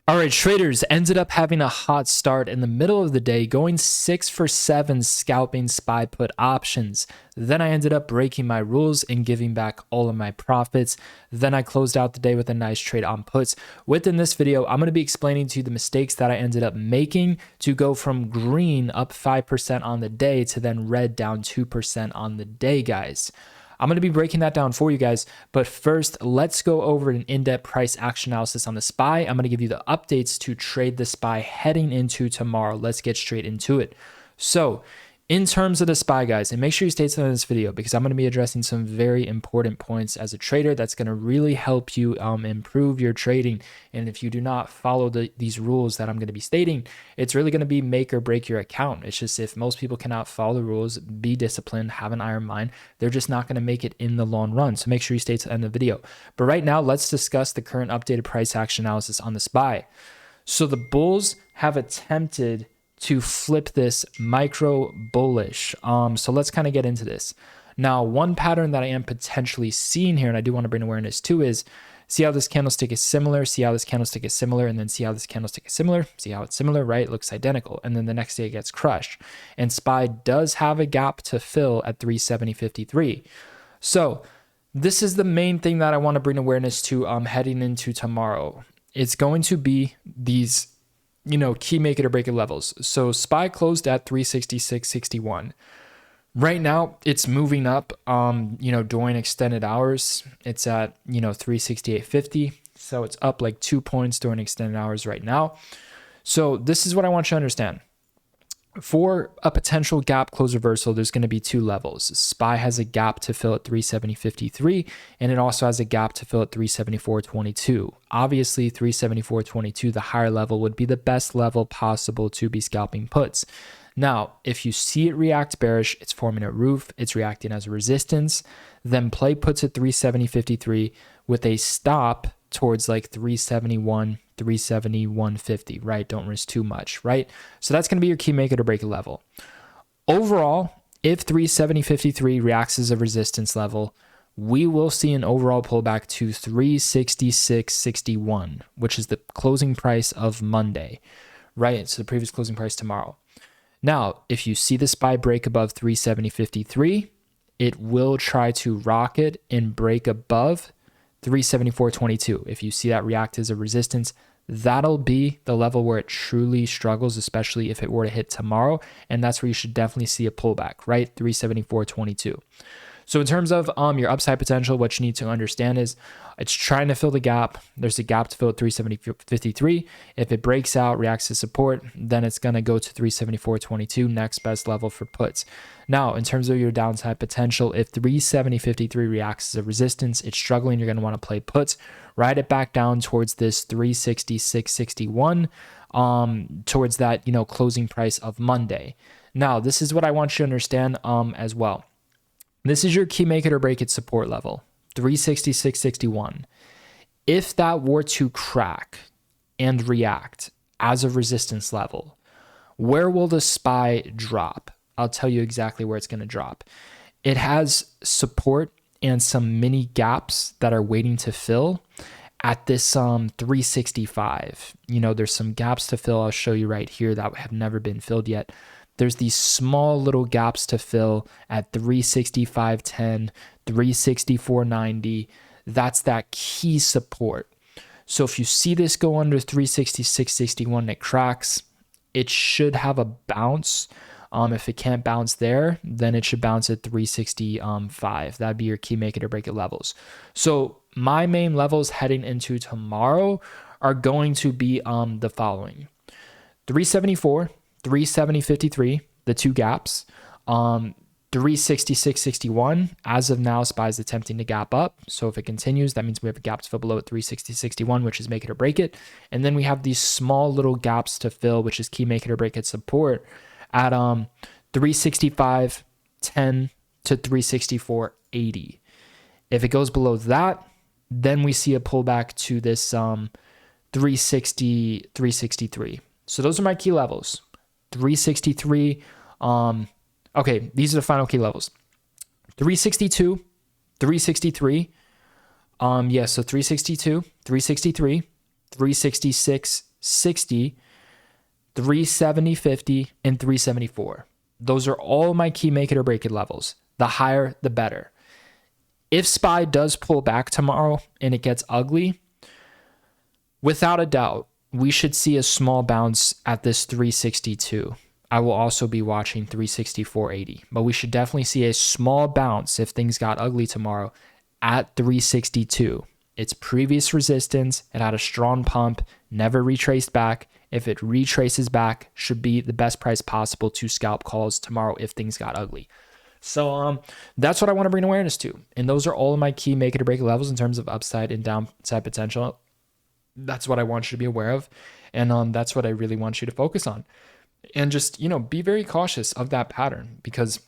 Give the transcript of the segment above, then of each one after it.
All right, traders ended up having a hot start in the middle of the day, going 6 for 7 scalping SPY put options. Then I ended up breaking my rules and giving back all of my profits. Then I closed out the day with a nice trade on puts. Within this video, I'm going to be explaining to you the mistakes that I ended up making to go from green up 5% on the day to then red down 2% on the day, guys. I'm going to be breaking that down for you guys, but first, let's go over an in-depth price action analysis on the SPY. I'm going to give you the updates to trade the SPY heading into tomorrow. Let's get straight into it. So, in terms of the SPY, guys, and make sure you stay tuned in this video because I'm going to be addressing some very important points as a trader that's going to really help you improve your trading. And if you do not follow these rules that I'm going to be stating, it's really going to be make or break your account. It's just if most people cannot follow the rules, be disciplined, have an iron mind, they're just not going to make it in the long run. So make sure you stay to the end of the video. But right now, let's discuss the current updated price action analysis on the SPY. So the bulls have attempted to flip this micro bullish. So let's kind of get into this. Now, one pattern that I am potentially seeing here, and I do want to bring awareness to, is see how this candlestick is similar, see how this candlestick is similar, and then see how this candlestick is similar, see how it's similar, right? It looks identical. And then the next day it gets crushed. And SPY does have a gap to fill at 370.53. So this is the main thing that I want to bring awareness to heading into tomorrow. It's going to be these key make it or break it levels. So SPY closed at 366.61. Right now, it's moving up, during extended hours. It's at, 368.50. So it's up like 2 points during extended hours right now. So this is what I want you to understand. For a potential gap close reversal, there's going to be two levels. SPY has a gap to fill at 370.53, and it also has a gap to fill at 374.22. Obviously, 374.22, the higher level, would be the best level possible to be scalping puts. Now, if you see it react bearish, it's forming a roof, it's reacting as a resistance, then play puts at 370.53 with a stop towards like 371, 371.50, right? Don't risk too much, right? So that's going to be your key make it or break it level. Overall, if 370.53 reacts as a resistance level, we will see an overall pullback to 366.61, which is the closing price of Monday, right? So the previous closing price tomorrow. Now, if you see the SPY break above 370.53, it will try to rocket and break above 374.22. If you see that react as a resistance, that'll be the level where it truly struggles, especially if it were to hit tomorrow. And that's where you should definitely see a pullback, right? 374.22. So in terms of your upside potential, what you need to understand is it's trying to fill the gap. There's a gap to fill at 370.53. If it breaks out, reacts to support, then it's going to go to 374.22, next best level for puts. Now, in terms of your downside potential, if 370.53 reacts as a resistance, it's struggling, you're going to want to play puts. Ride it back down towards this 366.61, towards that, closing price of Monday. Now, this is what I want you to understand as well. This is your key make it or break it support level, 366.61. If that were to crack and react as a resistance level, where will the SPY drop? I'll tell you exactly where it's going to drop. It has support and some mini gaps that are waiting to fill at this 365. There's some gaps to fill. I'll show you right here that have never been filled yet. There's these small little gaps to fill at 365.10, 364.90. That's that key support. So if you see this go under 366.61 and it cracks, it should have a bounce. If it can't bounce there, then it should bounce at 365. That'd be your key make it or break it levels. So my main levels heading into tomorrow are going to be the following: 374, 370.53, the two gaps, 366.61. As of now, SPY is attempting to gap up. So if it continues, that means we have a gap to fill below at 360.61, which is make it or break it. And then we have these small little gaps to fill, which is key make it or break it support at 365.10 to 364.80. If it goes below that, then we see a pullback to this 360, 363. So those are my key levels. 363. Okay, these are the final key levels. 362, 363. So 362, 363, 366, 360, 370.50, and 374. Those are all my key make it or break it levels. The higher, the better. If SPY does pull back tomorrow and it gets ugly, without a doubt, we should see a small bounce at this 362. I will also be watching 364.80, but we should definitely see a small bounce if things got ugly tomorrow at 362. Its previous resistance, it had a strong pump, never retraced back. If it retraces back, should be the best price possible to scalp calls tomorrow if things got ugly. So that's what I want to bring awareness to. And those are all of my key make it or break it levels in terms of upside and downside potential. That's what I want you to be aware of. And that's what I really want you to focus on. And just, be very cautious of that pattern, because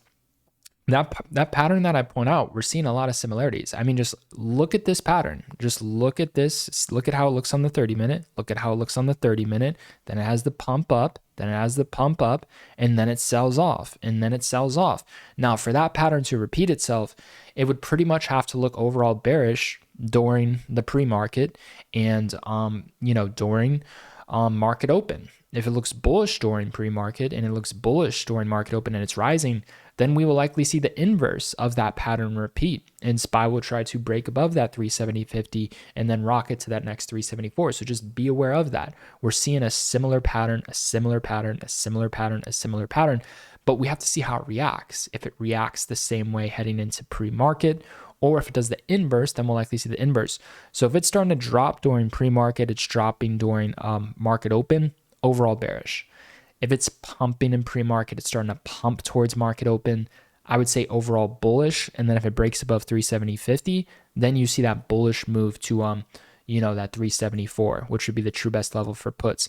that pattern that I point out, we're seeing a lot of similarities. I mean, just look at this pattern. Just look at this. Look at how it looks on the 30-minute. Look at how it looks on the 30-minute. Then it has the pump up. Then it has the pump up. And then it sells off. And then it sells off. Now, for that pattern to repeat itself, it would pretty much have to look overall bearish during the pre-market and, during market open. If it looks bullish during pre-market and it looks bullish during market open and it's rising, then we will likely see the inverse of that pattern repeat. And SPY will try to break above that 370.50 and then rocket to that next 374. So just be aware of that. We're seeing a similar pattern, a similar pattern, a similar pattern, a similar pattern, but we have to see how it reacts. If it reacts the same way heading into pre-market, or if it does the inverse, then we'll likely see the inverse. So if it's starting to drop during pre-market, it's dropping during market open, overall bearish. If it's pumping in pre-market, it's starting to pump towards market open, I would say overall bullish. And then if it breaks above 370.50, then you see that bullish move to that 374, which would be the true best level for puts.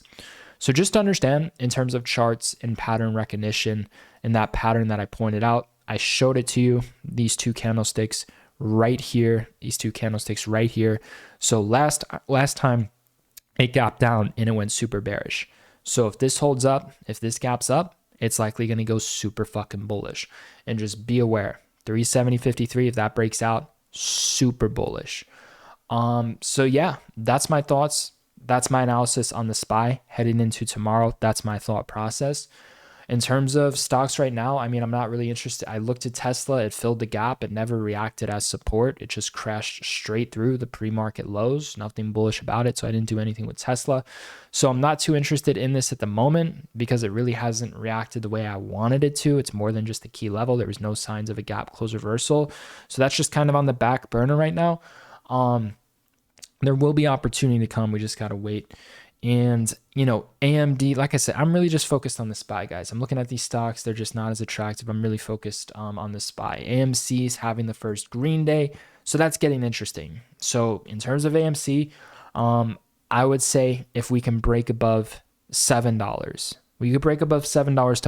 So just to understand in terms of charts and pattern recognition, and that pattern that I pointed out, I showed it to you, these two candlesticks right here, these two candlesticks right here. So last time it gapped down and it went super bearish. So if this holds up, if this gaps up, it's likely going to go super fucking bullish. And just be aware, 370.53, if that breaks out, super bullish. So yeah, that's my thoughts. That's my analysis on the SPY heading into tomorrow. That's my thought process. In terms of stocks right now, I mean, I'm not really interested. I looked at Tesla. It filled the gap. It never reacted as support. It just crashed straight through the pre-market lows. Nothing bullish about it. So I didn't do anything with Tesla. So I'm not too interested in this at the moment because it really hasn't reacted the way I wanted it to. It's more than just the key level. There was no signs of a gap close reversal. So that's just kind of on the back burner right now. There will be opportunity to come. We just got to wait. And, AMD, like I said, I'm really just focused on the SPY, guys. I'm looking at these stocks. They're just not as attractive. I'm really focused on the SPY. AMC is having the first green day. So that's getting interesting. So in terms of AMC, I would say if we can break above $7, we could break above $7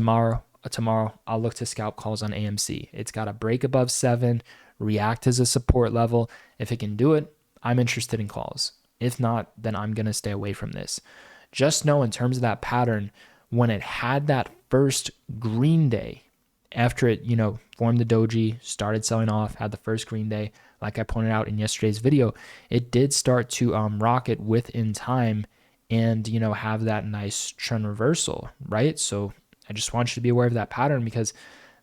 tomorrow, I'll look to scalp calls on AMC. It's got to break above 7, react as a support level. If it can do it, I'm interested in calls. If not, then I'm going to stay away from this. Just know in terms of that pattern, when it had that first green day, after it, formed the doji, started selling off, had the first green day, like I pointed out in yesterday's video, it did start to rocket within time and, have that nice trend reversal, right? So I just want you to be aware of that pattern because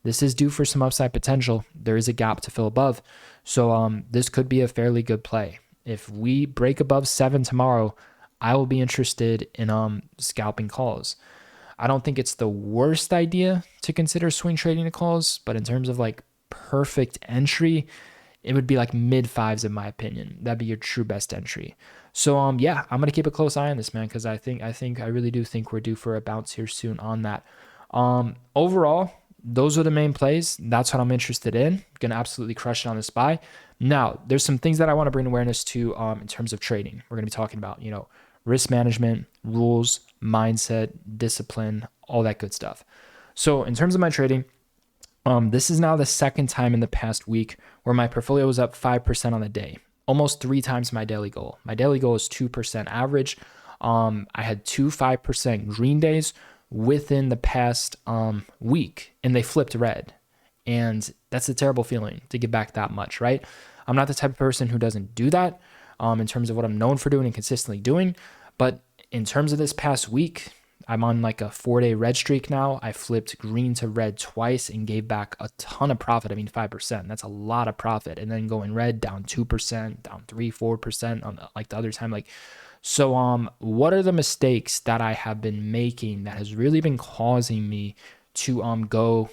this is due for some upside potential. There is a gap to fill above. So this could be a fairly good play. If we break above 7 tomorrow, I will be interested in scalping calls. I don't think it's the worst idea to consider swing trading to calls, but in terms of like perfect entry, it would be like mid 5s in my opinion. That'd be your true best entry. So yeah, I'm gonna keep a close eye on this, man, because I really do think we're due for a bounce here soon on that. Overall, those are the main plays. That's what I'm interested in. Gonna absolutely crush it on the SPY. Now, there's some things that I want to bring awareness to in terms of trading. We're going to be talking about, risk management, rules, mindset, discipline, all that good stuff. So in terms of my trading, this is now the second time in the past week where my portfolio was up 5% on the day, almost 3 times my daily goal. My daily goal is 2% average. I had 2 5% green days within the past week, and they flipped red. And that's a terrible feeling to get back that much, right? I'm not the type of person who doesn't do that in terms of what I'm known for doing and consistently doing. But In terms of this past week, I'm on like a 4-day red streak now. I flipped green to red twice and gave back a ton of profit. I mean, 5%. That's a lot of profit. And then going red, down 2%, down 3-4% on the other time. So what are the mistakes that I have been making that has really been causing me to go,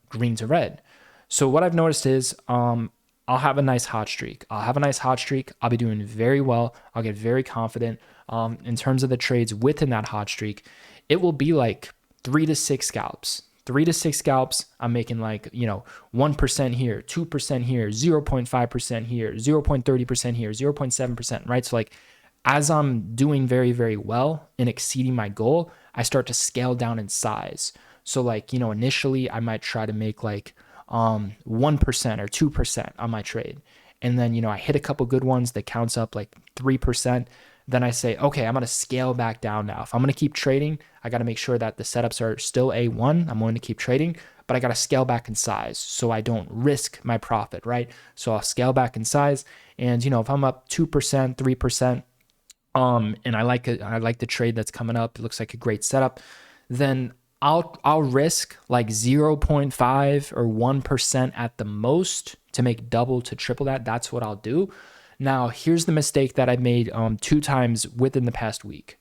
green to red? So what I've noticed is I'll have a nice hot streak. I'll be doing very well. I'll get very confident. In terms of the trades within that hot streak, it will be like 3 to 6 scalps. 3 to 6 scalps, I'm making 1% here, 2% here, 0.5% here, 0.30% here, 0.7%, right? So as I'm doing very, very well and exceeding my goal, I start to scale down in size. So initially I might try to make 1% or 2% on my trade. And then, I hit a couple good ones that counts up 3%. Then I say, okay, I'm going to scale back down now. If I'm going to keep trading, I got to make sure that the setups are still A1. I'm going to keep trading, but I got to scale back in size so I don't risk my profit, right? So I'll scale back in size. And, if I'm up 2%, 3%, and I like the trade that's coming up, it looks like a great setup, then I'll risk 0.5 or 1% at the most to make double to triple that. That's what I'll do. Now, here's the mistake that I made 2 times within the past week.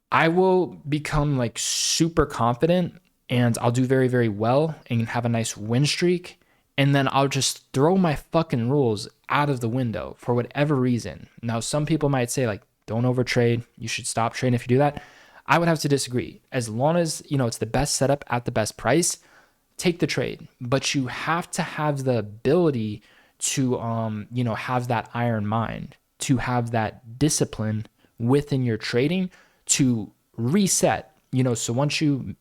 I will become super confident and I'll do very, very well and have a nice win streak. And then I'll just throw my fucking rules out of the window for whatever reason. Now, some people might say don't overtrade. You should stop trading if you do that. I would have to disagree. As long as, it's the best setup at the best price, take the trade. But you have to have the ability to have that iron mind, to have that discipline within your trading to reset. So once you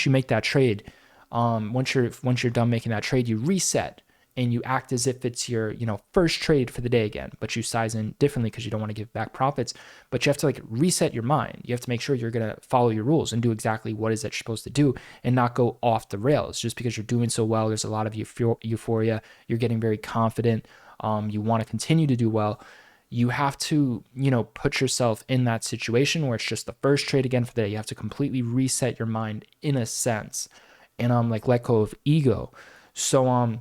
make that trade, once you're done making that trade, you reset and you act as if it's your first trade for the day again, but you size in differently because you don't want to give back profits. But you have to reset your mind. You have to make sure you're going to follow your rules and do exactly what is that you're supposed to do and not go off the rails just because you're doing so well. There's a lot of euphoria. You're getting very confident. You want to continue to do well. You have to, put yourself in that situation where it's just the first trade again for the day. You have to completely reset your mind in a sense and let go of ego. So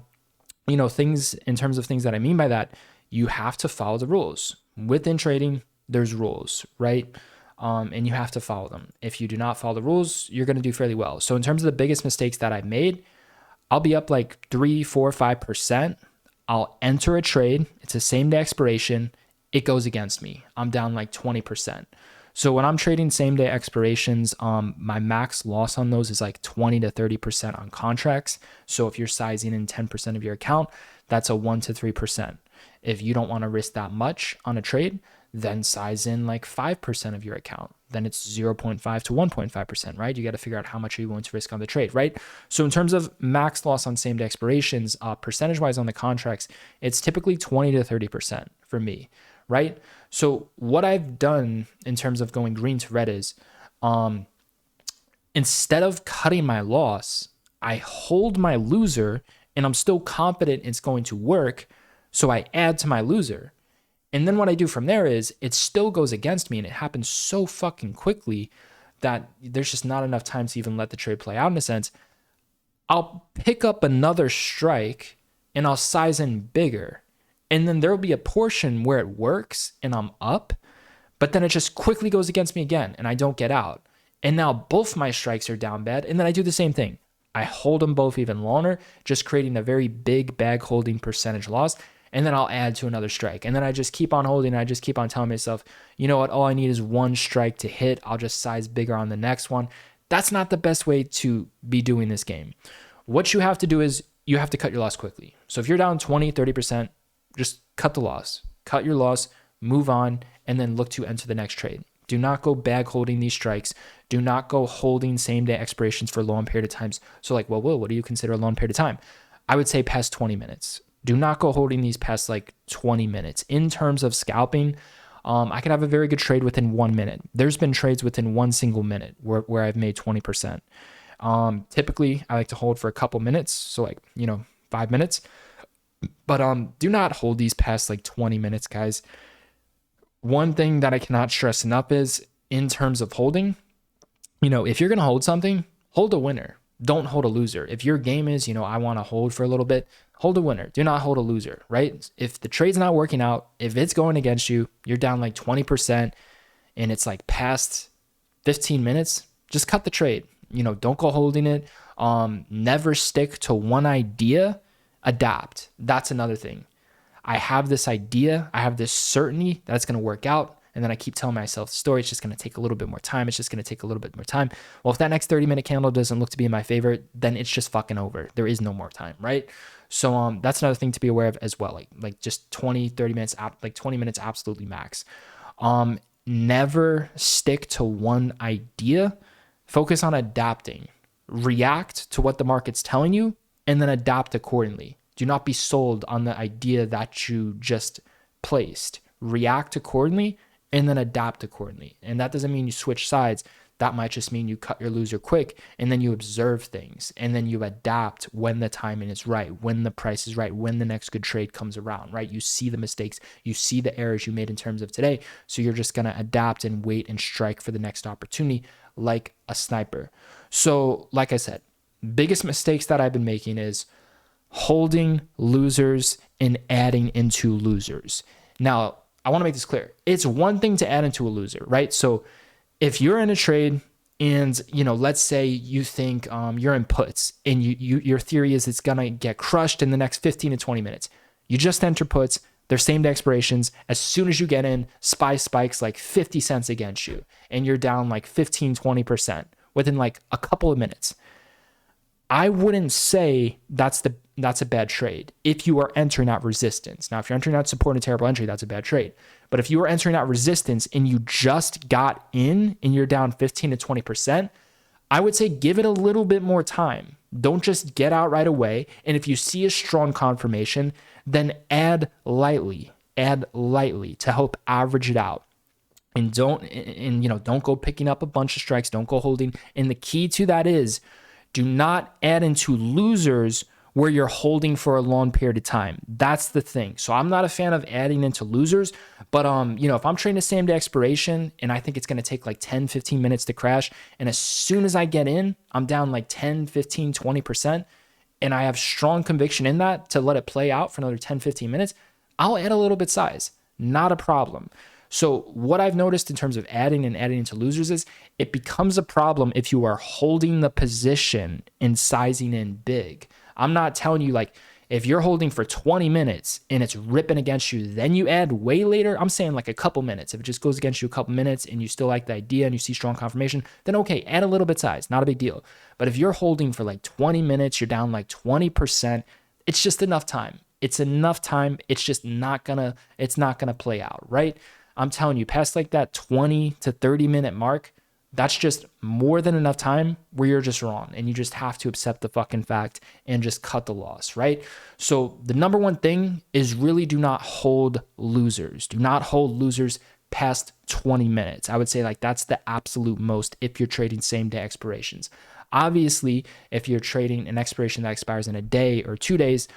things in terms of things that I mean by that, you have to follow the rules. Within trading, there's rules, right? And you have to follow them. If you do not follow the rules, you're going to do fairly well. So in terms of the biggest mistakes that I've made, I'll be up 3, 4, 5%. I'll enter a trade. It's a same day expiration. It goes against me. I'm down 20%. So when I'm trading same day expirations, my max loss on those is 20 to 30% on contracts. So if you're sizing in 10% of your account, that's a 1 to 3%. If you don't want to risk that much on a trade, then size in 5% of your account. Then it's 0.5 to 1.5%, right? You got to figure out how much are you willing to risk on the trade, right? So in terms of max loss on same day expirations, percentage-wise on the contracts, it's typically 20 to 30% for me, right? So what I've done in terms of going green to red is instead of cutting my loss, I hold my loser and I'm still confident it's going to work. So I add to my loser. And then what I do from there is it still goes against me and it happens so fucking quickly that there's just not enough time to even let the trade play out in a sense. I'll pick up another strike and I'll size in bigger. And then there'll be a portion where it works and I'm up, but then it just quickly goes against me again and I don't get out. And now both my strikes are down bad. And then I do the same thing. I hold them both even longer, just creating a very big bag holding percentage loss. And then I'll add to another strike. And then I just keep on holding. I just keep on telling myself, you know what? All I need is one strike to hit. I'll just size bigger on the next one. That's not the best way to be doing this game. What you have to do is you have to cut your loss quickly. So if you're down 20, 30%, just cut the loss. Cut your loss, move on, and then look to enter the next trade. Do not go bag holding these strikes. Do not go holding same day expirations for a long period of times. So Will, what do you consider a long period of time? I would say past 20 minutes. Do not go holding these past 20 minutes. In terms of scalping, I could have a very good trade within 1 minute. There's been trades within 1 single minute where I've made 20%. Typically, I like to hold for a couple minutes. So 5 minutes. But do not hold these past 20 minutes, guys. one thing that I cannot stress enough is in terms of holding, if you're going to hold something, hold a winner. Don't hold a loser. If your game is, I want to hold for a little bit, hold a winner. Do not hold a loser, right? If the trade's not working out, if it's going against you, you're down like 20% and it's like past 15 minutes, just cut the trade. Don't go holding it. Never stick to one idea. Adapt. That's another thing. I have this idea. I have this certainty that it's going to work out. And then I keep telling myself the story. It's just going to take a little bit more time. It's just going to take a little bit more time. Well, if that next 30-minute candle doesn't look to be in my favor, then it's just fucking over. There is no more time, right? So that's another thing to be aware of as well. Like just 20, 30 minutes, like 20 minutes absolutely max. Never stick to one idea. Focus on adapting. React to what the market's telling you and then adapt accordingly. Do not be sold on the idea that you just placed. React accordingly and then adapt accordingly. And that doesn't mean you switch sides. That might just mean you cut your loser quick and then you observe things and then you adapt when the timing is right, when the price is right, when the next good trade comes around, right? You see the mistakes, you see the errors you made in terms of today. So you're just going to adapt and wait and strike for the next opportunity like a sniper. So like I said, biggest mistakes that I've been making is holding losers and adding into losers. Now, I want to make this clear. It's one thing to add into a loser, right? So if you're in a trade and, let's say you think you're in puts and your theory is it's going to get crushed in the next 15 to 20 minutes. You just enter puts, they're same day expirations. As soon as you get in, SPY spikes like 50 cents against you and you're down like 15, 20% within like a couple of minutes. I wouldn't say that's a bad trade if you are entering at resistance. Now, if you're entering at support and a terrible entry, that's a bad trade. But if you are entering at resistance and you just got in and you're down 15 to 20%, I would say give it a little bit more time. Don't just get out right away. And if you see a strong confirmation, then add lightly to help average it out. And don't go picking up a bunch of strikes. Don't go holding. And the key to that is do not add into losers where you're holding for a long period of time. That's the thing. So I'm not a fan of adding into losers, but if I'm trading a same day expiration and I think it's going to take like 10, 15 minutes to crash, and as soon as I get in, I'm down like 10, 15, 20%, and I have strong conviction in that to let it play out for another 10, 15 minutes, I'll add a little bit size. Not a problem. So what I've noticed in terms of adding into losers is it becomes a problem if you are holding the position and sizing in big. I'm not telling you like if you're holding for 20 minutes and it's ripping against you, then you add way later. I'm saying like a couple minutes. If it just goes against you a couple minutes and you still like the idea and you see strong confirmation, then okay, add a little bit size, not a big deal. But if you're holding for like 20 minutes, you're down like 20%, it's just enough time. It's enough time. It's just not gonna play out, right? I'm telling you, past like that 20 to 30 minute mark, that's just more than enough time where you're just wrong and you just have to accept the fucking fact and just cut the loss, right? So the number one thing is really do not hold losers. Do not hold losers past 20 minutes. I would say like that's the absolute most if you're trading same day expirations. Obviously, if you're trading an expiration that expires in a day or 2 days,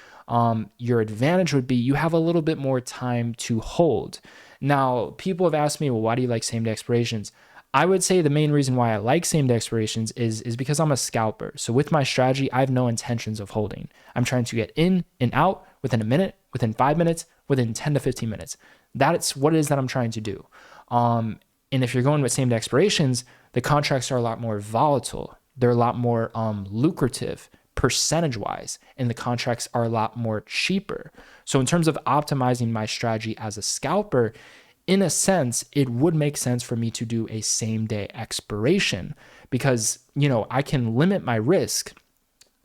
your advantage would be you have a little bit more time to hold. Now, people have asked me, well, why do you like same day expirations? I would say the main reason why I like same day expirations is because I'm a scalper. So with my strategy, I have no intentions of holding. I'm trying to get in and out within a minute, within 5 minutes, within 10 to 15 minutes. That's what it is that I'm trying to do. And if you're going with same day expirations, the contracts are a lot more volatile. They're a lot more lucrative percentage-wise, and the contracts are a lot more cheaper. So in terms of optimizing my strategy as a scalper, in a sense, it would make sense for me to do a same-day expiration because, I can limit my risk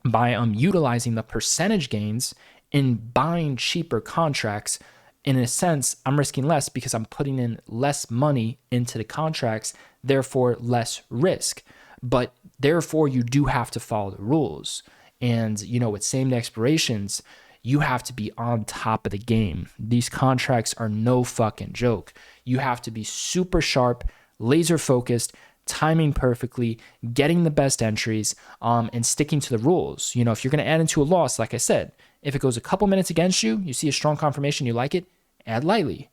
by utilizing the percentage gains in buying cheaper contracts. In a sense, I'm risking less because I'm putting in less money into the contracts, therefore less risk. But therefore, you do have to follow the rules. And, with same-day expirations, you have to be on top of the game. These contracts are no fucking joke. You have to be super sharp, laser focused, timing perfectly, getting the best entries, and sticking to the rules. If you're going to add into a loss, like I said, if it goes a couple minutes against you, you see a strong confirmation, you like it, add lightly.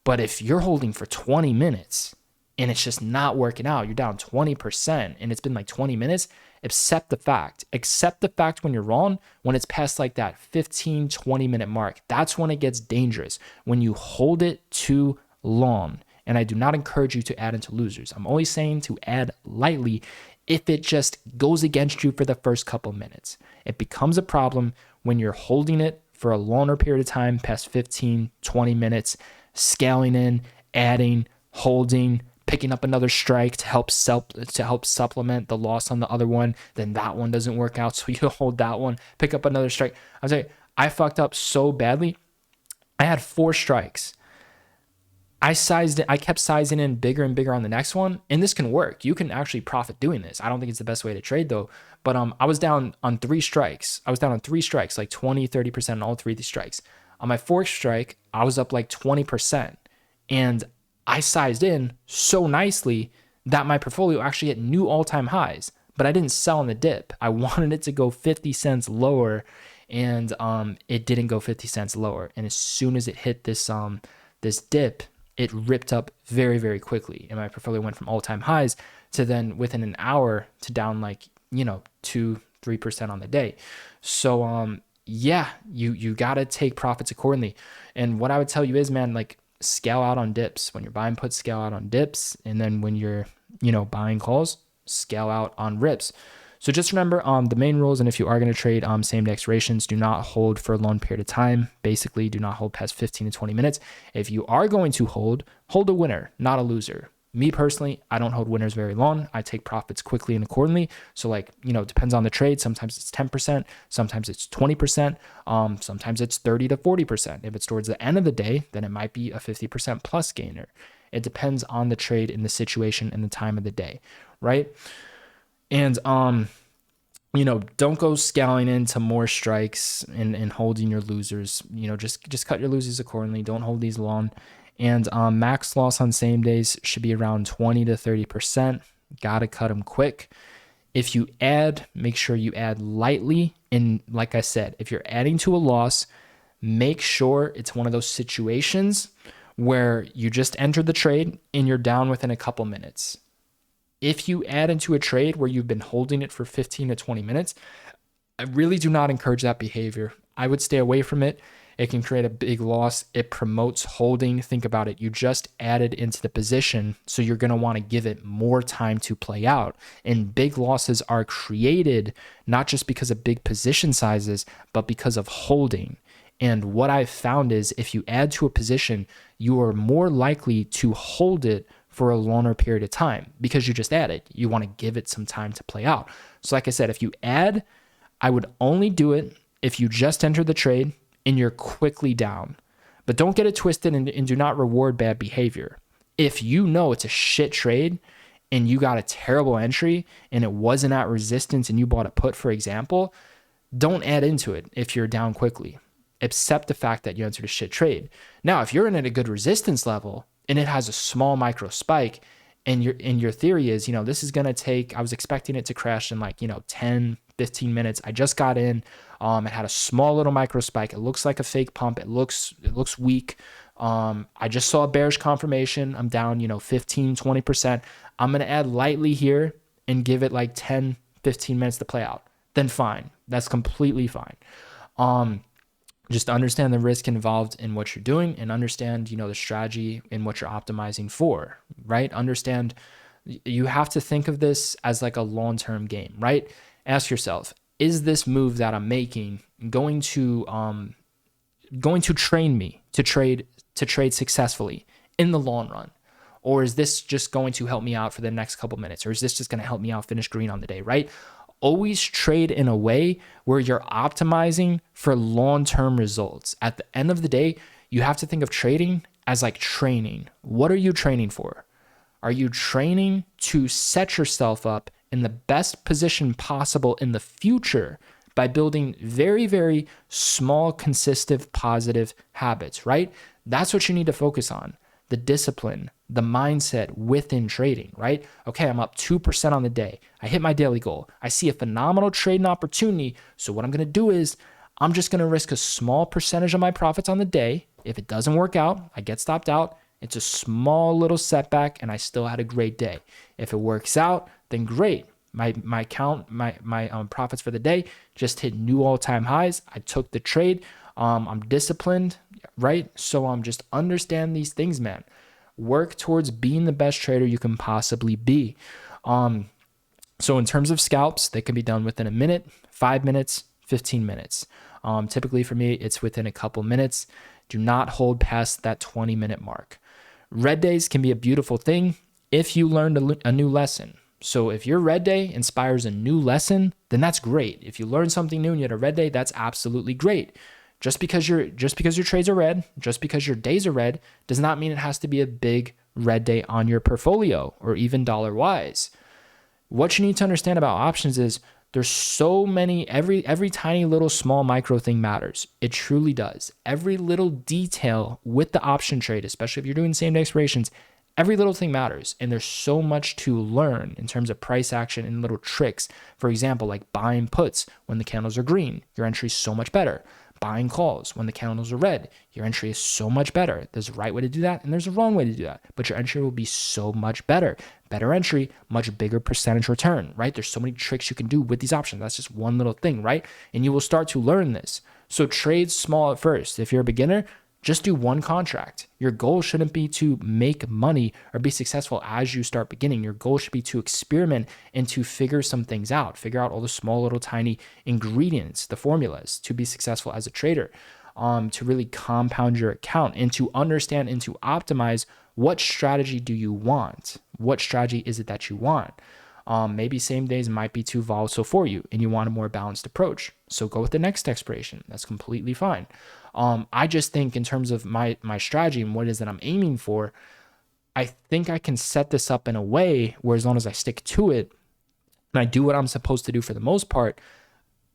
But if you're holding for 20 minutes and it's just not working out, you're down 20% and it's been like 20 minutes, accept the fact when you're wrong. When it's past like that 15, 20 minute mark, that's when it gets dangerous, when you hold it too long. And I do not encourage you to add into losers. I'm only saying to add lightly if it just goes against you for the first couple minutes. It becomes a problem when you're holding it for a longer period of time, past 15, 20 minutes, scaling in, adding, holding, picking up another strike to help supplement the loss on the other one. Then that one doesn't work out, so you hold that one, pick up another strike. I'm saying I fucked up so badly. I had 4 strikes. I kept sizing in bigger and bigger on the next one, and this can work. You can actually profit doing this. I don't think it's the best way to trade though, but I was down on 3 strikes. I was down on 3 strikes, like 20, 30% on all 3 of these strikes. On my 4th strike, I was up like 20%, and I sized in so nicely that my portfolio actually hit new all-time highs, but I didn't sell on the dip. I wanted it to go 50 cents lower, and it didn't go 50 cents lower. And as soon as it hit this dip, it ripped up very, very quickly. And my portfolio went from all-time highs to then within an hour to down like, 2-3% on the day. So yeah, you got to take profits accordingly. And what I would tell you is, man, like, scale out on dips. When you're buying puts, scale out on dips. And then when you're, buying calls, scale out on rips. So just remember the main rules. And if you are going to trade same day expirations, do not hold for a long period of time. Basically, do not hold past 15 to 20 minutes. If you are going to hold a winner, not a loser. Me personally, I don't hold winners very long. I take profits quickly and accordingly. So like, it depends on the trade. Sometimes it's 10%, sometimes it's 20%, sometimes it's 30 to 40%. If it's towards the end of the day, then it might be a 50% plus gainer. It depends on the trade and the situation and the time of the day, right? And don't go scaling into more strikes and holding your losers. Just cut your losers accordingly. Don't hold these long. And max loss on same days should be around 20 to 30%. Gotta cut them quick. If you add, make sure you add lightly. And like I said, if you're adding to a loss, make sure it's one of those situations where you just entered the trade and you're down within a couple minutes. If you add into a trade where you've been holding it for 15 to 20 minutes, I really do not encourage that behavior. I would stay away from it. It can create a big loss. It promotes holding. Think about it. You just added into the position, so you're going to want to give it more time to play out. And big losses are created not just because of big position sizes, but because of holding. And what I've found is if you add to a position, you are more likely to hold it for a longer period of time because you just added. You want to give it some time to play out. So like I said, if you add, I would only do it if you just entered the trade and you're quickly down. But don't get it twisted and do not reward bad behavior. If you know it's a shit trade and you got a terrible entry and it wasn't at resistance and you bought a put, for example, don't add into it if you're down quickly. Accept the fact that you entered a shit trade. Now, if you're in at a good resistance level and it has a small micro spike and your theory is, this is going to take, I was expecting it to crash in like, 10, 15 minutes. I just got in. It had a small little micro spike. It looks like a fake pump. It looks weak. I just saw a bearish confirmation. I'm down, 15, 20%. I'm going to add lightly here and give it like 10, 15 minutes to play out. Then fine. That's completely fine. Just understand the risk involved in what you're doing and understand, the strategy and what you're optimizing for, right? Understand you have to think of this as like a long-term game, right? Ask yourself, is this move that I'm making going to train me to trade successfully in the long run? Or is this just going to help me out for the next couple minutes? Or is this just going to help me out finish green on the day, right? Always trade in a way where you're optimizing for long-term results. At the end of the day, you have to think of trading as like training. What are you training for? Are you training to set yourself up in the best position possible in the future by building very, very small, consistent, positive habits, right? That's what you need to focus on. The discipline, the mindset within trading, right? Okay, I'm up 2% on the day. I hit my daily goal. I see a phenomenal trading opportunity. So what I'm going to do is I'm just going to risk a small percentage of my profits on the day. If it doesn't work out, I get stopped out. It's a small little setback and I still had a great day. If it works out, then great. My profits for the day just hit new all-time highs. I took the trade. I'm disciplined, right? So just understand these things, man. Work towards being the best trader you can possibly be. So in terms of scalps, they can be done within a minute, 5 minutes, 15 minutes. Typically for me, it's within a couple minutes. Do not hold past that 20-minute mark. Red days can be a beautiful thing if you learned a new lesson. So if your red day inspires a new lesson, then that's great. If you learn something new and you had a red day, that's absolutely great. Just because your trades are red, just because your days are red, does not mean it has to be a big red day on your portfolio or even dollar-wise. What you need to understand about options is there's so many, every tiny little small micro thing matters. It truly does. Every little detail with the option trade, especially if you're doing same day expirations, every little thing matters. And there's so much to learn in terms of price action and little tricks. For example, like buying puts when the candles are green, your entry is so much better. Buying calls when the candles are red, your entry is so much better. There's a right way to do that and there's a wrong way to do that, but your entry will be so much better. Better entry, much bigger percentage return, right? There's so many tricks you can do with these options. That's just one little thing, right? And you will start to learn this. So trade small at first. If you're a beginner, just do one contract. Your goal shouldn't be to make money or be successful as you start beginning. Your goal should be to experiment and to figure some things out, figure out all the small little tiny ingredients, the formulas to be successful as a trader, to really compound your account and to understand and to optimize what strategy do you want? What strategy is it that you want? Maybe same days might be too volatile for you and you want a more balanced approach. So go with the next expiration. That's completely fine. I just think in terms of my strategy and what it is that I'm aiming for, I think I can set this up in a way where as long as I stick to it and I do what I'm supposed to do for the most part,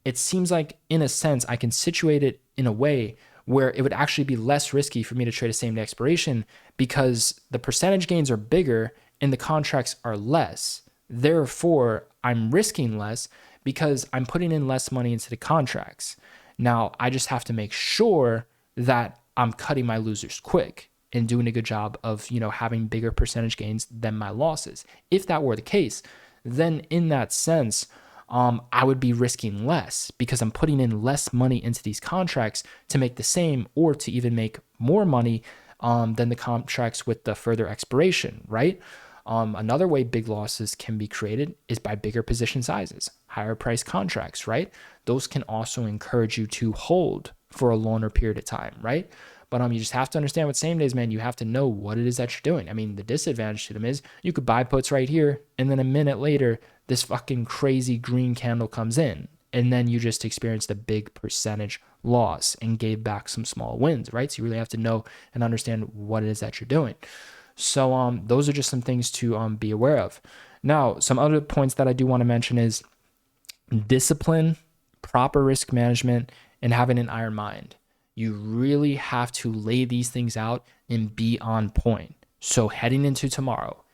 it seems like in a sense I can situate it in a way where it would actually be less risky for me to trade a same day expiration because the percentage gains are bigger and the contracts are less. Therefore, I'm risking less because I'm putting in less money into the contracts. Now, I just have to make sure that I'm cutting my losers quick and doing a good job of, having bigger percentage gains than my losses. If that were the case, then in that sense, I would be risking less because I'm putting in less money into these contracts to make the same or to even make more money than the contracts with the further expiration, right? Another way big losses can be created is by bigger position sizes, higher price contracts, right? Those can also encourage you to hold for a longer period of time, right? But you just have to understand with same days, man, you have to know what it is that you're doing. I mean, the disadvantage to them is you could buy puts right here, and then a minute later, this fucking crazy green candle comes in, and then you just experienced a big percentage loss and gave back some small wins, right? So you really have to know and understand what it is that you're doing. So those are just some things to be aware of. Now, some other points that I do want to mention is discipline, proper risk management, and having an iron mind. You really have to lay these things out and be on point. So heading into tomorrow,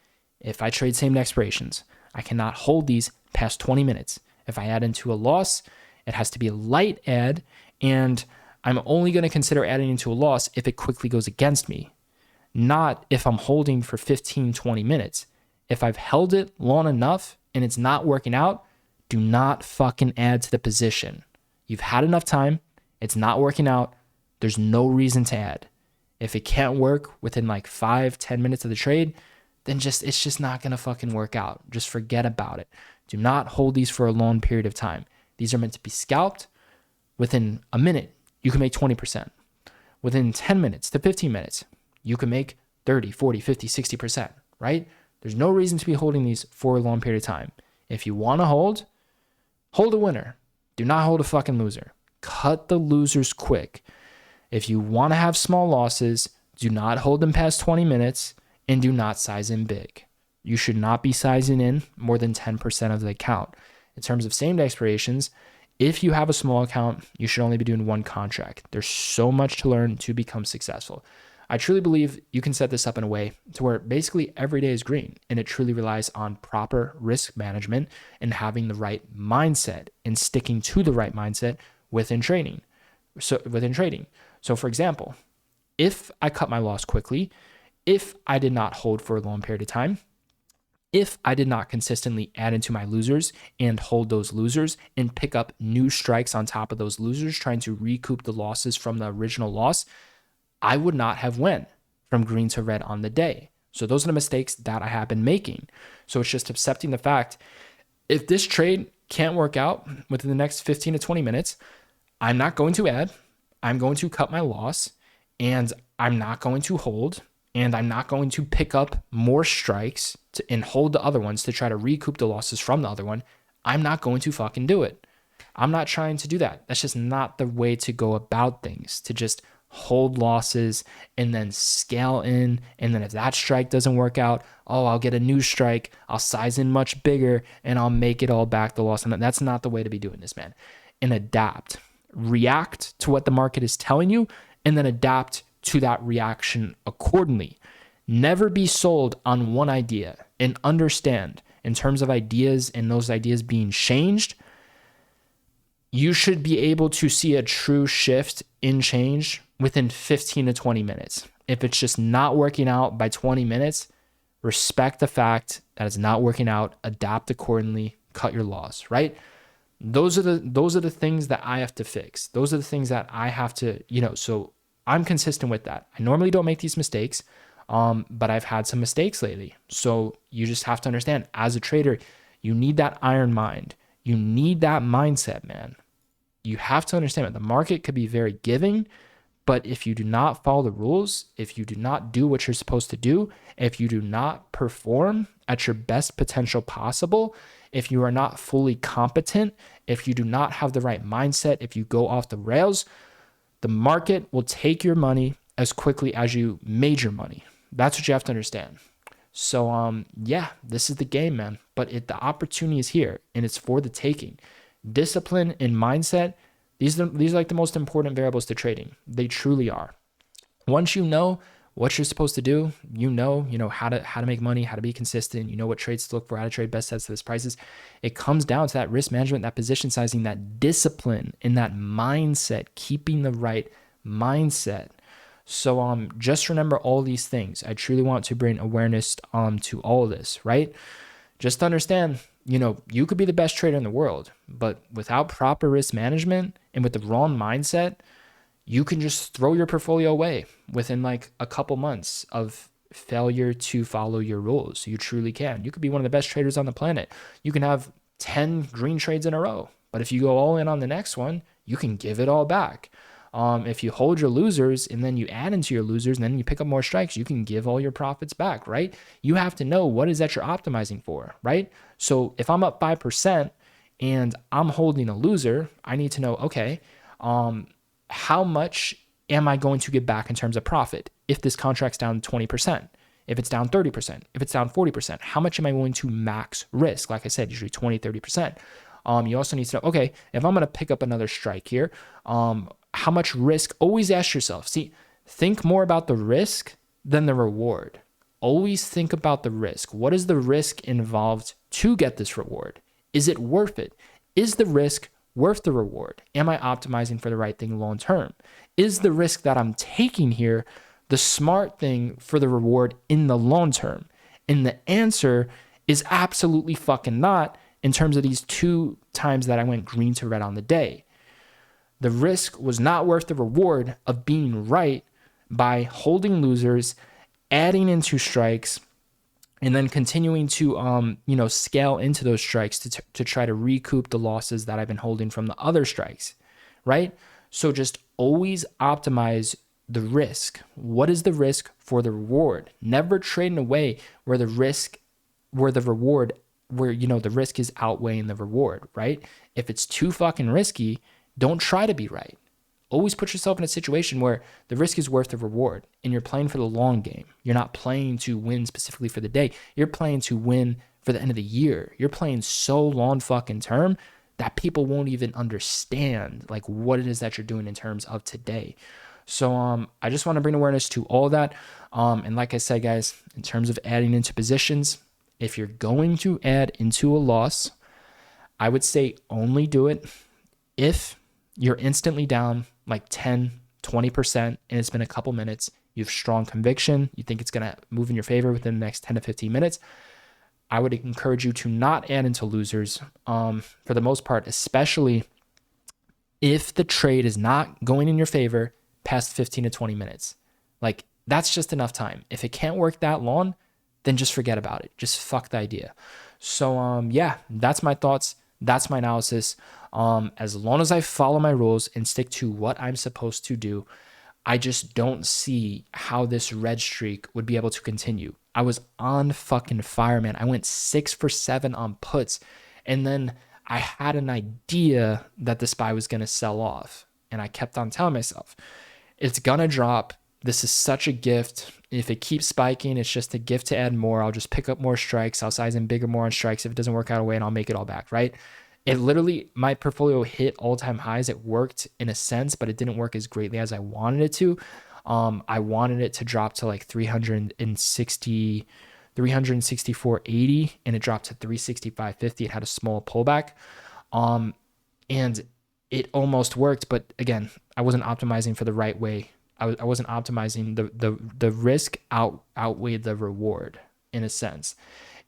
if I trade same expirations, I cannot hold these past 20 minutes. If I add into a loss, it has to be a light add, and I'm only going to consider adding into a loss if it quickly goes against me, not if I'm holding for 15, 20 minutes. If I've held it long enough and it's not working out, do not fucking add to the position. You've had enough time. It's not working out. There's no reason to add. If it can't work within like 5-10 minutes of the trade, then it's just not going to fucking work out. Just forget about it. Do not hold these for a long period of time. These are meant to be scalped. Within a minute, you can make 20%. Within 10 minutes to 15 minutes, you can make 30, 40, 50, 60%, right? There's no reason to be holding these for a long period of time. If you want to hold a winner. Do not hold a fucking loser. Cut the losers quick. If you want to have small losses, do not hold them past 20 minutes and do not size in big. You should not be sizing in more than 10% of the account. In terms of same day expirations, if you have a small account, you should only be doing one contract. There's so much to learn to become successful. I truly believe you can set this up in a way to where basically every day is green, and it truly relies on proper risk management and having the right mindset and sticking to the right mindset within trading. So for example, if I cut my loss quickly if I did not hold for a long period of time, if I did not consistently add into my losers and hold those losers and pick up new strikes on top of those losers, trying to recoup the losses from the original loss, I would not have went from green to red on the day. So those are the mistakes that I have been making. So it's just accepting the fact, if this trade can't work out within the next 15 to 20 minutes, I'm not going to add, I'm going to cut my loss, and I'm not going to hold, and I'm not going to pick up more strikes and hold the other ones to try to recoup the losses from the other one. I'm not going to fucking do it. I'm not trying to do that. That's just not the way to go about things, to just hold losses and then scale in. And then if that strike doesn't work out, I'll get a new strike. I'll size in much bigger and I'll make it all back the loss. And that's not the way to be doing this, man. And adapt. React to what the market is telling you and then adapt to that reaction accordingly. Never be sold on one idea, and understand in terms of ideas and those ideas being changed, you should be able to see a true shift in change within 15 to 20 minutes. If it's just not working out by 20 minutes, respect the fact that it's not working out, adapt accordingly, cut your loss, right? Those are the things that I have to fix. Those are the things that I have to, so I'm consistent with that. I normally don't make these mistakes, but I've had some mistakes lately. So you just have to understand, as a trader, you need that iron mind. You need that mindset, man. You have to understand that the market could be very giving, but if you do not follow the rules, if you do not do what you're supposed to do, if you do not perform at your best potential possible, if you are not fully competent, if you do not have the right mindset, if you go off the rails, the market will take your money as quickly as you made your money. That's what you have to understand. So, this is the game, man. But the opportunity is here, and it's for the taking. Discipline and mindset, these are like the most important variables to trading. They truly are. Once you know what you're supposed to do, you know how to make money, how to be consistent, you know what trades to look for, how to trade best sets of this prices. It comes down to that risk management, that position sizing, that discipline, and that mindset, keeping the right mindset. So just remember all these things. I truly want to bring awareness to all of this, right? Just understand, you could be the best trader in the world, but without proper risk management and with the wrong mindset, you can just throw your portfolio away within like a couple months of failure to follow your rules. You truly can. You could be one of the best traders on the planet. You can have 10 green trades in a row, but if you go all in on the next one, you can give it all back. If you hold your losers and then you add into your losers and then you pick up more strikes, you can give all your profits back, right? You have to know what is that you're optimizing for, right? So if I'm up 5% and I'm holding a loser, I need to know, okay, how much am I going to get back in terms of profit if this contract's down 20%? If it's down 30%, if it's down 40%, how much am I willing to max risk? Like I said, usually 20, 30%. You also need to know, okay, if I'm going to pick up another strike here, how much risk? Always ask yourself, think more about the risk than the reward. Always think about the risk. What is the risk involved to get this reward? Is it worth it? Is the risk worth the reward? Am I optimizing for the right thing long term? Is the risk that I'm taking here the smart thing for the reward in the long term? And the answer is absolutely fucking not, in terms of these 2 times that I went green to red on the day. The risk was not worth the reward of being right by holding losers, adding into strikes, and then continuing to scale into those strikes to try to recoup the losses that I've been holding from the other strikes, right? So just always optimize the risk. What is the risk for the reward? Never trade in a way where the risk is outweighing the reward, right? If it's too fucking risky, don't try to be right. Always put yourself in a situation where the risk is worth the reward and you're playing for the long game. You're not playing to win specifically for the day. You're playing to win for the end of the year. You're playing so long fucking term that people won't even understand like what it is that you're doing in terms of today. So I just want to bring awareness to all that. And like I said, guys, in terms of adding into positions, if you're going to add into a loss, I would say only do it if you're instantly down like 10, 20%, and it's been a couple minutes, you have strong conviction, you think it's going to move in your favor within the next 10 to 15 minutes, I would encourage you to not add into losers for the most part, especially if the trade is not going in your favor past 15 to 20 minutes. Like, that's just enough time. If it can't work that long, then just forget about it. Just fuck the idea. So, yeah, that's my thoughts. That's my analysis. As long as I follow my rules and stick to what I'm supposed to do, I just don't see how this red streak would be able to continue. I was on fucking fire, man. I went 6 for 7 on puts, and then I had an idea that the SPY was going to sell off, and I kept on telling myself, it's going to drop. This is such a gift. If it keeps spiking, it's just a gift to add more. I'll just pick up more strikes. I'll size in bigger more on strikes. If it doesn't work out away, and I'll make it all back, right? It literally, my portfolio hit all-time highs. It worked in a sense, but it didn't work as greatly as I wanted it to. I wanted it to drop to like 364.80, and it dropped to 365.50. It had a small pullback. And it almost worked, but again, I wasn't optimizing for the right way. I wasn't optimizing. The risk outweighed the reward in a sense.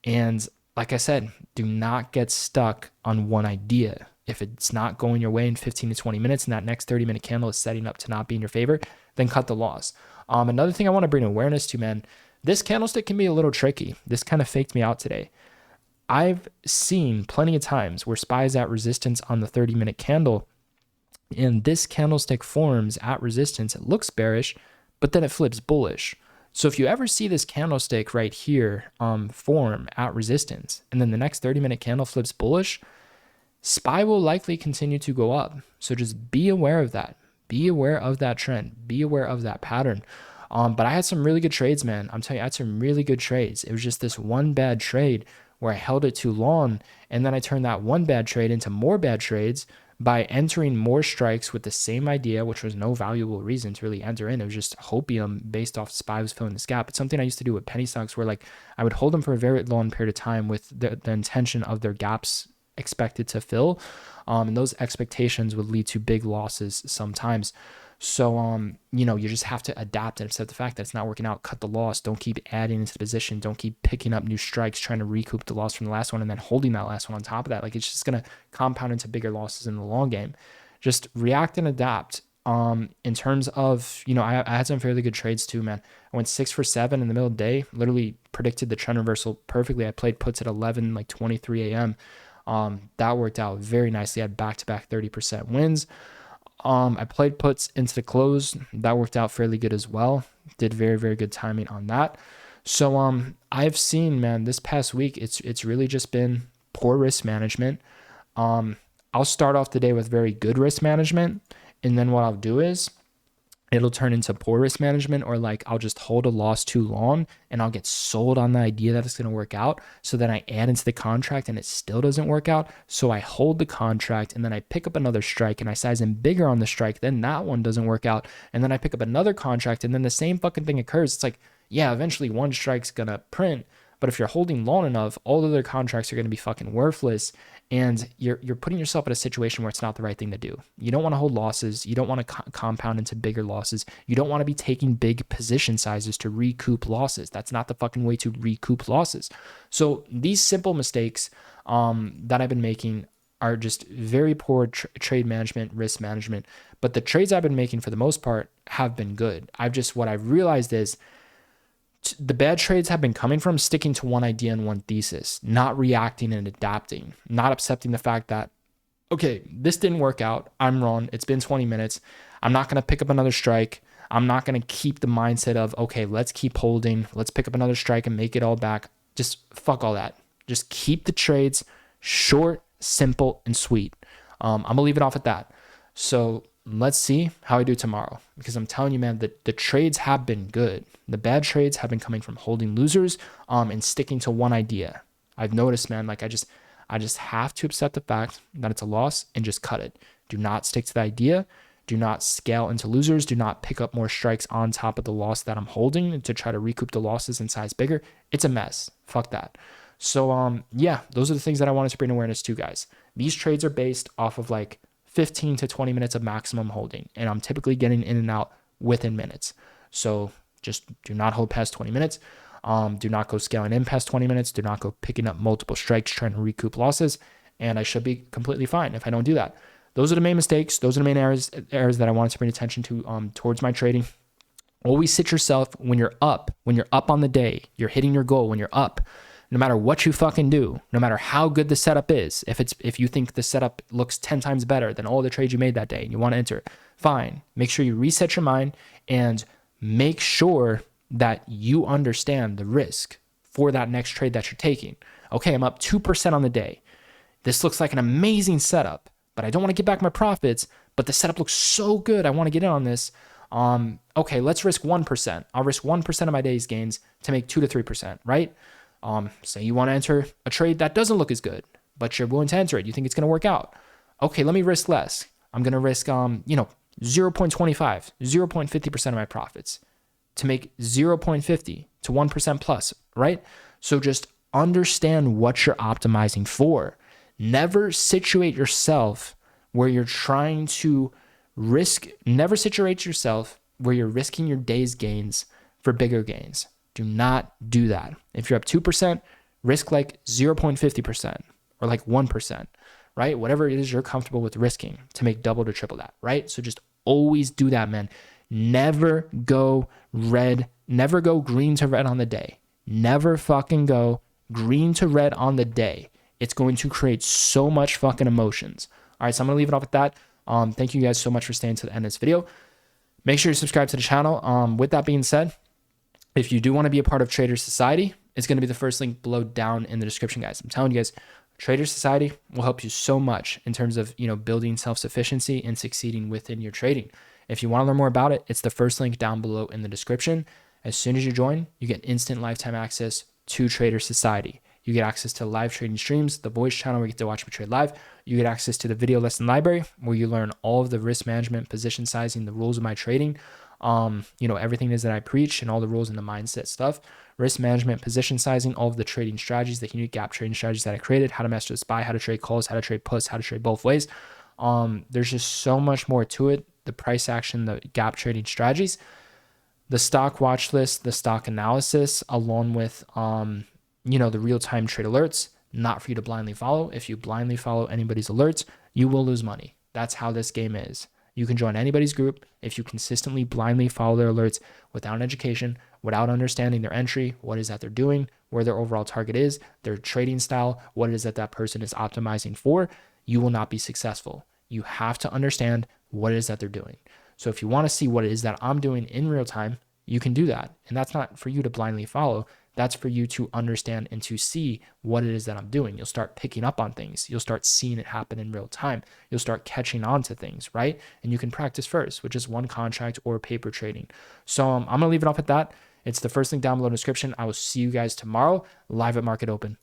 And like I said, do not get stuck on one idea. If it's not going your way in 15 to 20 minutes and that next 30-minute candle is setting up to not be in your favor, then cut the loss. Another thing I want to bring awareness to, man, this candlestick can be a little tricky. This kind of faked me out today. I've seen plenty of times where SPY is at resistance on the 30-minute candle, and this candlestick forms at resistance. It looks bearish, but then it flips bullish. So if you ever see this candlestick right here form at resistance, and then the next 30-minute candle flips bullish, SPY will likely continue to go up. So just be aware of that. Be aware of that trend. Be aware of that pattern. But I had some really good trades, man. I'm telling you, I had some really good trades. It was just this one bad trade where I held it too long, and then I turned that one bad trade into more bad trades by entering more strikes with the same idea, which was no valuable reason to really enter in. It was just hopium based off SPY was filling this gap. It's something I used to do with penny stocks where like I would hold them for a very long period of time with the intention of their gaps expected to fill. And those expectations would lead to big losses sometimes. So, you just have to adapt and accept the fact that it's not working out. Cut the loss. Don't keep adding into the position. Don't keep picking up new strikes, trying to recoup the loss from the last one and then holding that last one on top of that. Like, it's just going to compound into bigger losses in the long game. Just react and adapt. In terms of, I had some fairly good trades too, man. I went 6 for 7 in the middle of the day, literally predicted the trend reversal perfectly. I played puts at 23 a.m. That worked out very nicely. I had back-to-back 30% wins. I played puts into the close. That worked out fairly good as well. Did very, very good timing on that. So I've seen, man, this past week, it's really just been poor risk management. I'll start off the day with very good risk management, and then what I'll do is it'll turn into poor risk management, or like I'll just hold a loss too long and I'll get sold on the idea that it's going to work out. So then I add into the contract and it still doesn't work out. So I hold the contract and then I pick up another strike and I size in bigger on the strike. Then that one doesn't work out. And then I pick up another contract and then the same fucking thing occurs. It's like, yeah, eventually one strike's going to print. But if you're holding long enough, all the other contracts are going to be fucking worthless. And you're putting yourself in a situation where it's not the right thing to do. You don't want to hold losses. You don't want to compound into bigger losses. You don't want to be taking big position sizes to recoup losses. That's not the fucking way to recoup losses. So these simple mistakes that I've been making are just very poor trade management, risk management. But the trades I've been making for the most part have been good. What I've realized is the bad trades have been coming from sticking to one idea and one thesis, not reacting and adapting, not accepting the fact that, okay, this didn't work out. I'm wrong. It's been 20 minutes. I'm not going to pick up another strike. I'm not going to keep the mindset of, okay, let's keep holding. Let's pick up another strike and make it all back. Just fuck all that. Just keep the trades short, simple, and sweet. I'm going to leave it off at that. So let's see how I do tomorrow, because I'm telling you, man, the trades have been good. The bad trades have been coming from holding losers and sticking to one idea. I've noticed, man, like I just have to accept the fact that it's a loss and just cut it. Do not stick to the idea. Do not scale into losers. Do not pick up more strikes on top of the loss that I'm holding to try to recoup the losses and size bigger. It's a mess. Fuck that. So yeah, those are the things that I wanted to bring awareness to, guys. These trades are based off of like 15 to 20 minutes of maximum holding, and I'm typically getting in and out within minutes. So Just do not hold past 20 minutes. Do not go scaling in past 20 minutes. Do not go picking up multiple strikes trying to recoup losses. And I should be completely fine if I don't do that. Those are the main mistakes. Those are the main errors that I wanted to bring attention to towards my trading. Always sit yourself when you're up on the day, you're hitting your goal when you're up. No matter what you fucking do, no matter how good the setup is, if you think the setup looks 10 times better than all the trades you made that day and you want to enter, fine. Make sure you reset your mind and make sure that you understand the risk for that next trade that you're taking. Okay, I'm up 2% on the day. This looks like an amazing setup, but I don't want to get back my profits, but the setup looks so good. I want to get in on this. Okay, let's risk 1%. I'll risk 1% of my day's gains to make 2 to 3%, right? Say you want to enter a trade that doesn't look as good, but you're willing to enter it. You think it's going to work out. Okay, let me risk less. I'm going to risk, 0.25, 0.50% of my profits to make 0.50 to 1% plus, right? So just understand what you're optimizing for. Never situate yourself where you're trying to never situate yourself where you're risking your day's gains for bigger gains. Do not do that. If you're up 2%, risk like 0.50% or like 1%, right? Whatever it is you're comfortable with risking to make double to triple that, right? So just always do that, man. Never go green to red on the day. Never fucking go green to red on the day. It's going to create so much fucking emotions. All right, so I'm going to leave it off at that. Thank you guys so much for staying to the end of this video. Make sure you subscribe to the channel. With that being said, if you do want to be a part of Trader Society, it's going to be the first link below down in the description, guys. I'm telling you guys, Trader Society will help you so much in terms of, building self-sufficiency and succeeding within your trading. If you want to learn more about it, it's the first link down below in the description. As soon as you join, you get instant lifetime access to Trader Society. You get access to live trading streams, the voice channel where you get to watch me trade live. You get access to the video lesson library where you learn all of the risk management, position sizing, the rules of my trading. Everything is that I preach and all the rules and the mindset stuff, risk management, position sizing, all of the trading strategies, the unique gap trading strategies that I created, how to master the SPY, how to trade calls, how to trade puts, how to trade both ways. There's just so much more to it. The price action, the gap trading strategies, the stock watch list, the stock analysis, along with, the real-time trade alerts, not for you to blindly follow. If you blindly follow anybody's alerts, you will lose money. That's how this game is. You can join anybody's group if you consistently blindly follow their alerts without education, without understanding their entry, what is that they're doing, where their overall target is, their trading style, what it is that that person is optimizing for. You will not be successful. You have to understand what it is that they're doing. So if you want to see what it is that I'm doing in real time, you can do that. And that's not for you to blindly follow. That's for you to understand and to see what it is that I'm doing. You'll start picking up on things. You'll start seeing it happen in real time. You'll start catching on to things, right? And you can practice first, which is one contract or paper trading. So I'm going to leave it off at that. It's the first link down below in the description. I will see you guys tomorrow live at Market Open.